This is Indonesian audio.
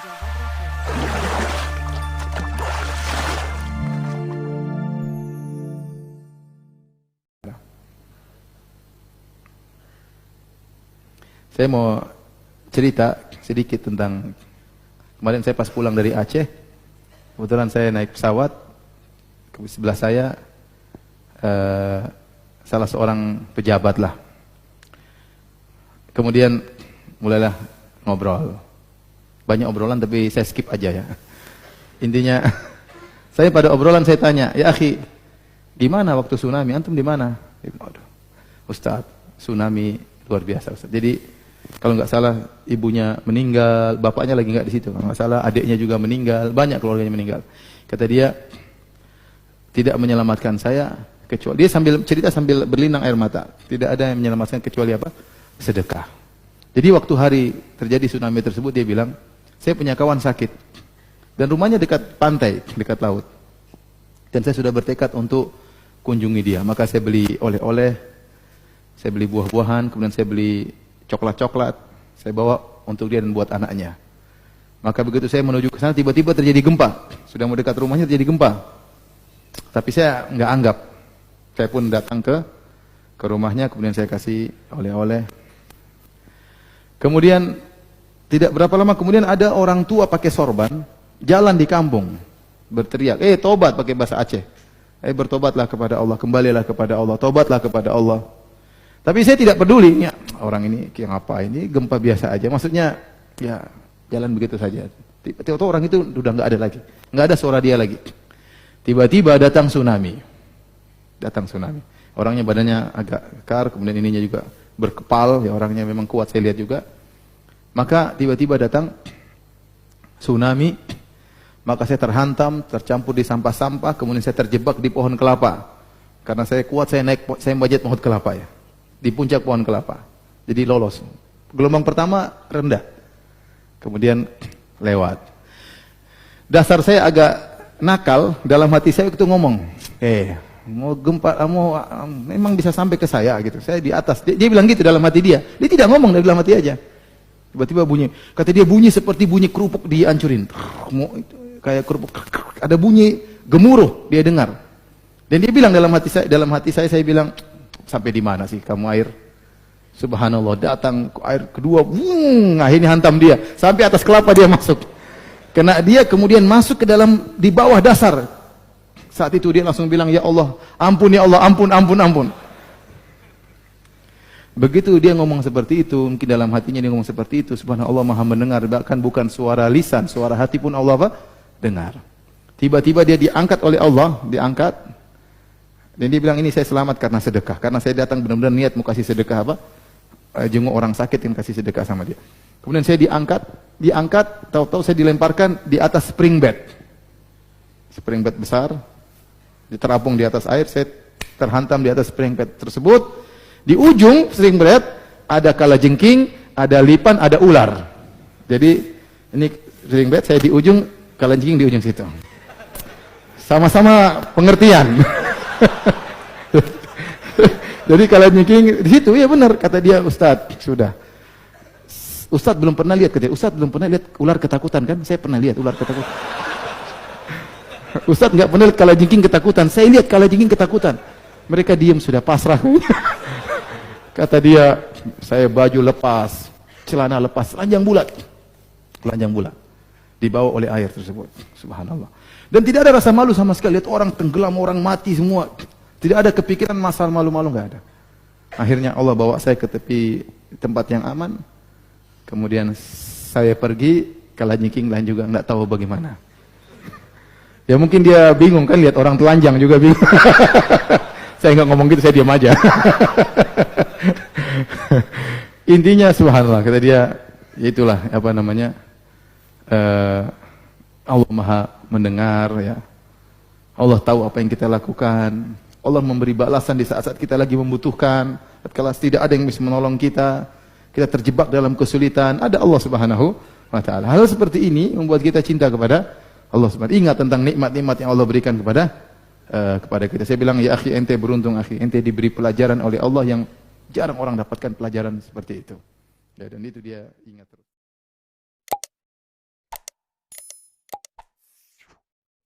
Saya mau cerita sedikit tentang kemarin saya pas pulang dari Aceh, kebetulan saya naik pesawat, ke sebelah saya salah seorang pejabat lah. Kemudian mulailah ngobrol, banyak obrolan tapi saya skip aja ya. Intinya saya pada obrolan saya tanya, ya akhi, di mana waktu tsunami? Antum di mana? Ustaz, tsunami luar biasa Ustaz. Jadi kalau nggak salah ibunya meninggal, bapaknya lagi nggak di situ. Kalau nggak salah adiknya juga meninggal, banyak keluarganya meninggal. Kata dia, tidak menyelamatkan saya kecuali, dia sambil cerita sambil berlinang air mata. Tidak ada yang menyelamatkan kecuali apa? Sedekah. Jadi waktu hari terjadi tsunami tersebut dia bilang, saya punya kawan sakit dan rumahnya dekat pantai, dekat laut. Dan saya sudah bertekad untuk kunjungi dia. Maka saya beli oleh-oleh, saya beli buah-buahan, kemudian saya beli coklat-coklat, saya bawa untuk dia dan buat anaknya. Maka begitu saya menuju ke sana, tiba-tiba terjadi gempa. Sudah mau dekat rumahnya terjadi gempa. Tapi saya nggak anggap. Saya pun datang ke rumahnya, kemudian saya kasih oleh-oleh. Kemudian tidak berapa lama kemudian ada orang tua pakai sorban jalan di kampung berteriak, tobat pakai bahasa Aceh. Bertobatlah kepada Allah, kembalilah kepada Allah, tobatlah kepada Allah. Tapi saya tidak peduli, ya, orang ini kayak ngapain, ini gempa biasa aja. Maksudnya, ya jalan begitu saja. Tiba-tiba orang itu udah nggak ada lagi, nggak ada suara dia lagi. Tiba-tiba datang tsunami, Orangnya badannya agak kekar, kemudian ininya juga berkepal, ya orangnya memang kuat saya lihat juga. Maka tiba-tiba datang tsunami, maka saya terhantam, tercampur di sampah-sampah, kemudian saya terjebak di pohon kelapa. Karena saya kuat, saya manjat pohon kelapa ya. Di puncak pohon kelapa. Jadi lolos. Gelombang pertama rendah. Kemudian lewat. Dasar saya agak nakal, dalam hati saya itu ngomong, mau gempa, memang bisa sampai ke saya gitu. Saya di atas. Dia bilang gitu dalam hati dia. Dia tidak ngomong dalam hati aja. Tiba-tiba bunyi. Kata dia bunyi seperti bunyi kerupuk dihancurin. Kayak kerupuk. Ada bunyi gemuruh dia dengar. Dan dia bilang dalam hati saya bilang, sampai di mana sih kamu air? Subhanallah, datang air kedua, akhirnya hantam dia sampai atas kelapa dia masuk. Kena dia kemudian masuk ke dalam di bawah dasar. Saat itu dia langsung bilang, ya Allah, ampun ya Allah, ampun. Begitu dia ngomong seperti itu, mungkin dalam hatinya dia ngomong seperti itu, subhanallah maha mendengar, bahkan bukan suara lisan, suara hati pun Allah dengar. Tiba-tiba dia diangkat oleh Allah, dan dia bilang, ini saya selamat karena sedekah. Karena saya datang benar-benar niat mau kasih sedekah jenguk orang sakit yang kasih sedekah sama dia. Kemudian saya diangkat, tahu-tahu saya dilemparkan di atas spring bed. Spring bed besar, diterapung di atas air, saya terhantam di atas spring bed tersebut. Di ujung spring bed ada kalajengking, ada lipan, ada ular. Jadi ini spring bed, saya di ujung, kalajengking di ujung situ. Sama-sama pengertian. Jadi kalau nyingking di situ, ya benar kata dia, Ustadz, sudah. Ustadz belum pernah lihat, Ustadz belum pernah lihat ular ketakutan kan? Saya pernah lihat ular ketakutan. Ustadz nggak pernah lihat kalajengking ketakutan. Saya lihat kalajengking ketakutan. Mereka diam sudah pasrah. Kata dia, saya baju lepas, celana lepas, telanjang bulat, dibawa oleh air tersebut. Subhanallah. Dan tidak ada rasa malu sama sekali. Lihat orang tenggelam, orang mati semua. Tidak ada kepikiran masalah malu-malu, nggak ada. Akhirnya Allah bawa saya ke tepi tempat yang aman. Kemudian saya pergi, kalajengking lain juga nggak tahu bagaimana. Ya mungkin dia bingung kan, lihat orang telanjang juga bingung. Saya nggak ngomong gitu, saya diam aja. Intinya subhanallah, kata dia, itulah apa namanya, Allah maha mendengar ya. Allah tahu apa yang kita lakukan. Allah memberi balasan di saat-saat kita lagi membutuhkan. Kalau tidak ada yang bisa menolong kita, kita terjebak dalam kesulitan, ada Allah Subhanahu wa taala. Hal seperti ini membuat kita cinta kepada Allah Subhanahu. Ingat tentang nikmat-nikmat yang Allah berikan kepada kita. Saya bilang, ya akhi, ente beruntung akhi, ente diberi pelajaran oleh Allah yang jarang orang dapatkan pelajaran seperti itu. Ya, dan itu dia ingat terus.